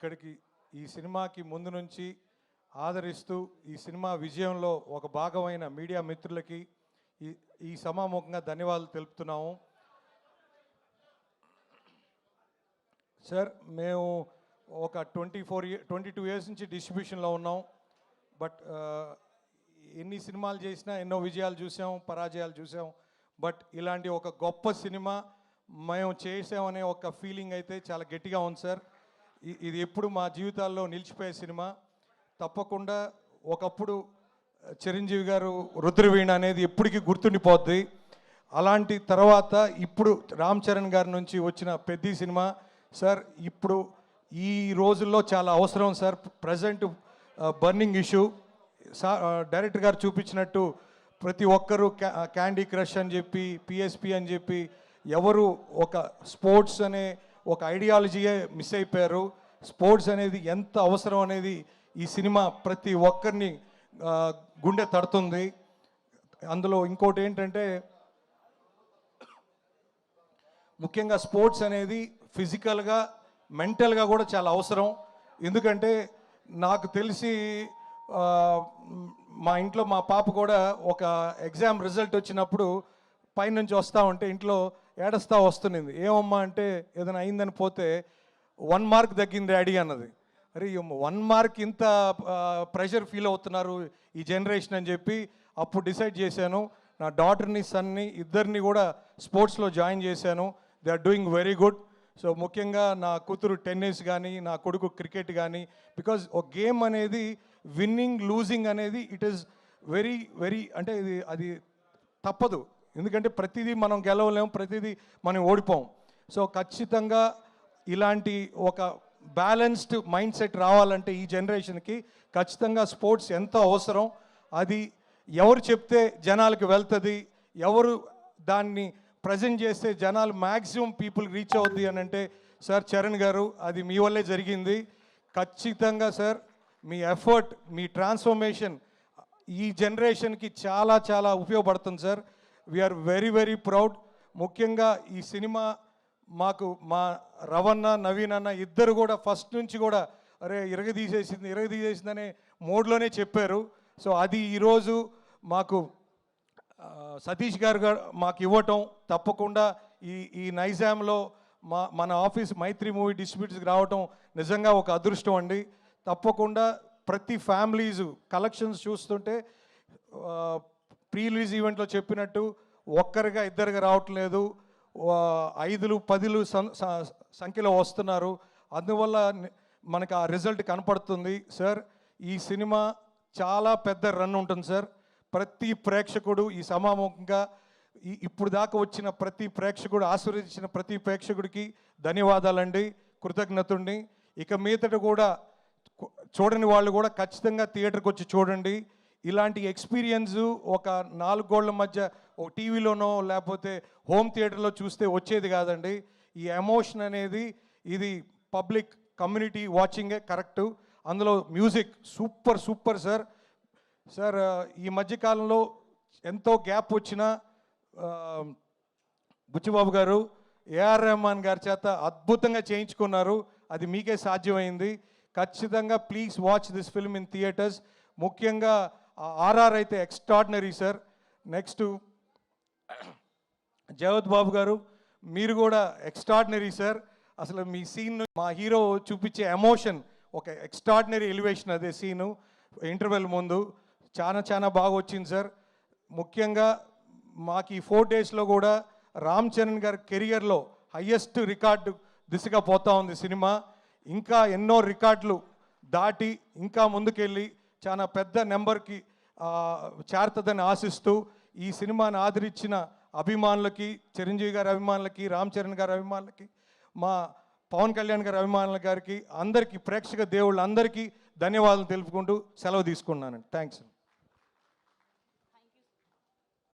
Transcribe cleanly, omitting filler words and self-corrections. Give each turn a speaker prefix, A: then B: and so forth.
A: ఇక్కడికి ఈ సినిమాకి ముందు నుంచి ఆదరిస్తూ ఈ సినిమా విజయంలో ఒక భాగమైన మీడియా మిత్రులకి ఈ సమాముఖంగా ధన్యవాదాలు తెలుపుతున్నాము. సార్, మేము ఒక 22 ఇయర్స్ నుంచి డిస్ట్రిబ్యూషన్లో ఉన్నాం. బట్ ఎన్ని సినిమాలు చేసినా ఎన్నో విజయాలు చూసాం, పరాజయాలు చూసాం. బట్ ఇలాంటి ఒక గొప్ప సినిమా మేము చేసామనే ఒక ఫీలింగ్ అయితే చాలా గట్టిగా ఉంది సార్. ఇది ఎప్పుడు మా జీవితాల్లో నిలిచిపోయే సినిమా. తప్పకుండా ఒకప్పుడు చిరంజీవి గారు రుద్రవీణ అనేది ఎప్పటికీ గుర్తుండిపోద్ది. అలాంటి తర్వాత ఇప్పుడు రామ్ చరణ్ గారి నుంచి వచ్చిన పెద్ద సినిమా సార్ ఇప్పుడు ఈ రోజుల్లో చాలా అవసరం sir. Present burning issue director గారు చూపించినట్టు ప్రతి ఒక్కరూ క్యాండీ క్రష్ అని చెప్పి పిఎస్పి అని చెప్పి ఎవరు ఒక స్పోర్ట్స్ అనే ఒక ఐడియాలజీయే మిస్ అయిపోయారు. స్పోర్ట్స్ అనేది ఎంత అవసరం అనేది ఈ సినిమా ప్రతి ఒక్కరిని గుండె తడుతుంది. అందులో ఇంకోటి ఏంటంటే ముఖ్యంగా స్పోర్ట్స్ అనేది ఫిజికల్గా మెంటల్గా కూడా చాలా అవసరం. ఎందుకంటే నాకు తెలిసి మా ఇంట్లో మా పాప కూడా ఒక ఎగ్జామ్ రిజల్ట్ వచ్చినప్పుడు పైనుంచి వస్తూ ఉంటే ఇంట్లో ఏడుస్తూ వస్తున్నది. ఏమమ్మా అంటే ఏదైనా అయిందని పోతే 1 మార్క్ తగ్గింది డాడీ అన్నది. అరే 1 మార్క్ ఇంత ప్రెషర్ ఫీల్ అవుతున్నారు ఈ జనరేషన్ అని చెప్పి అప్పుడు డిసైడ్ చేశాను. నా డాటర్ని సన్ని ఇద్దరిని కూడా స్పోర్ట్స్లో జాయిన్ చేశాను. They are doing very good. So ముఖ్యంగా నా కూతురు టెన్నిస్ కానీ నా కొడుకు క్రికెట్ కానీ, బికాజ్ ఒక గేమ్ అనేది విన్నింగ్ లూజింగ్ అనేది ఇట్ ఈస్ వెరీ వెరీ అంటే అది తప్పదు. ఎందుకంటే ప్రతిదీ మనం గెలవలేము, ప్రతిదీ మనం ఓడిపోం. సో ఖచ్చితంగా ఇలాంటి ఒక బ్యాలెన్స్డ్ మైండ్ సెట్ రావాలంటే ఈ జనరేషన్కి ఖచ్చితంగా స్పోర్ట్స్ ఎంతో అవసరం. అది ఎవరు చెప్తే జనాలకు వెళ్తుంది, ఎవరు దాన్ని ప్రజెంట్ చేస్తే జనాలు మ్యాక్సిమం పీపుల్ రీచ్ అవుద్ది అని అంటే సార్ చరణ్ గారు అది మీ వల్లే జరిగింది. ఖచ్చితంగా సార్ మీ ఎఫర్ట్, మీ ట్రాన్స్ఫర్మేషన్ ఈ జనరేషన్కి చాలా చాలా ఉపయోగపడుతుంది sir. We are very very proud. ముఖ్యంగా ఈ సినిమా మాకు మా రవణ నవీన్ అన్న ఇద్దరు కూడా ఫస్ట్ నుంచి కూడా అరే ఇరగదీసేసింది అనే మోడ్లోనే చెప్పారు. సో అది ఈరోజు మాకు సతీష్ గారు మాకు ఇవ్వటం, తప్పకుండా ఈ నైజాంలో మన ఆఫీస్ మైత్రి మూవీ డిస్ట్రిబ్యూటర్స్కి రావటం నిజంగా ఒక అదృష్టం అండి. తప్పకుండా ప్రతి ఫ్యామిలీస్ కలెక్షన్స్ చూస్తుంటే ప్రీ రిలీజ్ ఈవెంట్లో చెప్పినట్టు ఒక్కరిగా ఇద్దరుగా రావట్లేదు, 5, 10 సంఖ్యలో వస్తున్నారు. అందువల్ల మనకు ఆ రిజల్ట్ కనపడుతుంది సార్. ఈ సినిమా చాలా పెద్ద రన్ ఉంటుంది సార్. ప్రతి ప్రేక్షకుడు ఈ సమాముఖంగా ఇప్పుడు దాకా వచ్చిన ప్రతి ప్రేక్షకుడు ఆశీర్వదించిన ప్రతి ప్రేక్షకుడికి ధన్యవాదాలండి, కృతజ్ఞతుడిని. ఇక మీదట కూడా చూడని వాళ్ళు కూడా ఖచ్చితంగా థియేటర్కి వచ్చి చూడండి. ఇలాంటి ఎక్స్పీరియన్స్ ఒక 4 గోళ్ల మధ్య ఒక టీవీలోనో లేకపోతే హోమ్ థియేటర్లో చూస్తే వచ్చేది కాదండి. ఈ ఎమోషన్ అనేది ఇది పబ్లిక్ కమ్యూనిటీ వాచింగే కరెక్టు. అందులో మ్యూజిక్ సూపర్ సార్. సార్ ఈ మధ్యకాలంలో ఎంతో గ్యాప్ వచ్చిన బుచ్చిబాబు గారు ఏఆర్ రెహమాన్ గారి చేత అద్భుతంగా చేయించుకున్నారు. అది మీకే సాధ్యమైంది. ఖచ్చితంగా please watch this film in theatres. ముఖ్యంగా ఆర్ఆర్ అయితే ఎక్స్ట్రాడినరీ సార్. నెక్స్ట్ జగత్ బాబు గారు మీరు కూడా ఎక్స్ట్రాడినరీ సార్. అసలు మీ సీన్ మా హీరో చూపించే ఎమోషన్ ఒక ఎక్స్ట్రాడినరీ ఎలివేషన్. అదే సీను ఇంటర్వెల్ ముందు చాలా బాగా వచ్చింది సార్. ముఖ్యంగా మాకు ఈ 4 డేస్లో కూడా రామ్ చరణ్ గారి కెరియర్లో హయ్యెస్ట్ రికార్డు దిశగా పోతా ఉంది సినిమా. ఇంకా ఎన్నో రికార్డులు దాటి ఇంకా ముందుకెళ్ళి చాలా పెద్ద నెంబర్కి చేరుతుందని ఆశిస్తూ ఈ సినిమాని ఆదరించిన అభిమానులకి, చిరంజీవి గారి అభిమానులకి, రామ్ చరణ్ గారి అభిమానులకి, మా పవన్ కళ్యాణ్ గారి అభిమానుల గారికి, అందరికీ ప్రేక్షక దేవుళ్ళందరికీ ధన్యవాదాలు తెలుపుకుంటూ సెలవు తీసుకున్నానండి. థ్యాంక్స్.